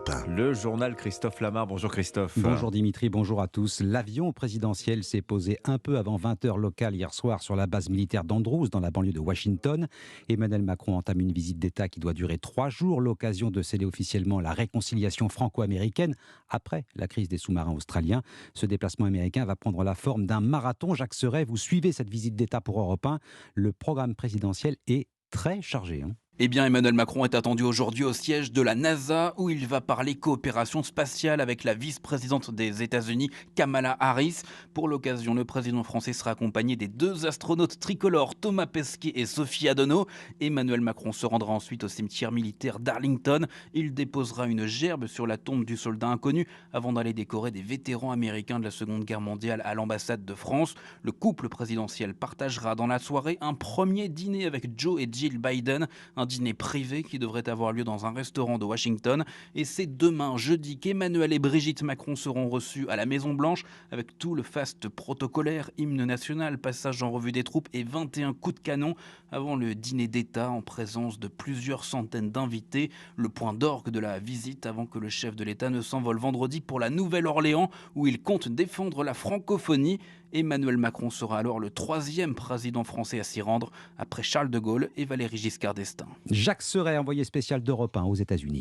Europe 1. Le journal Christophe Lamar. Bonjour Christophe. Bonjour Dimitri, bonjour à tous. L'avion présidentiel s'est posé un peu avant 20h locale hier soir sur la base militaire d'Andrews, dans la banlieue de Washington. Emmanuel Macron entame une visite d'État qui doit durer 3 jours, l'occasion de sceller officiellement la réconciliation franco-américaine après la crise des sous-marins australiens. Ce déplacement américain va prendre la forme d'un marathon. Jacques Serret, vous suivez cette visite d'État pour Europe 1. Le programme présidentiel est très chargé. Eh bien, Emmanuel Macron est attendu aujourd'hui au siège de la NASA où il va parler coopération spatiale avec la vice-présidente des États-Unis, Kamala Harris. Pour l'occasion, le président français sera accompagné des 2 astronautes tricolores, Thomas Pesquet et Sophie Adono. Emmanuel Macron se rendra ensuite au cimetière militaire d'Arlington. Il déposera une gerbe sur la tombe du soldat inconnu avant d'aller décorer des vétérans américains de la Seconde Guerre mondiale à l'ambassade de France. Le couple présidentiel partagera dans la soirée un premier dîner avec Joe et Jill Biden, un dîner privé qui devrait avoir lieu dans un restaurant de Washington. Et c'est demain, jeudi, qu'Emmanuel et Brigitte Macron seront reçus à la Maison-Blanche avec tout le faste protocolaire, hymne national, passage en revue des troupes et 21 coups de canon avant le dîner d'État en présence de plusieurs centaines d'invités. Le point d'orgue de la visite avant que le chef de l'État ne s'envole vendredi pour la Nouvelle-Orléans où il compte défendre la francophonie. Emmanuel Macron sera alors le 3e président français à s'y rendre après Charles de Gaulle et Valéry Giscard d'Estaing. Jacques Serret, envoyé spécial d'Europe 1 aux États-Unis.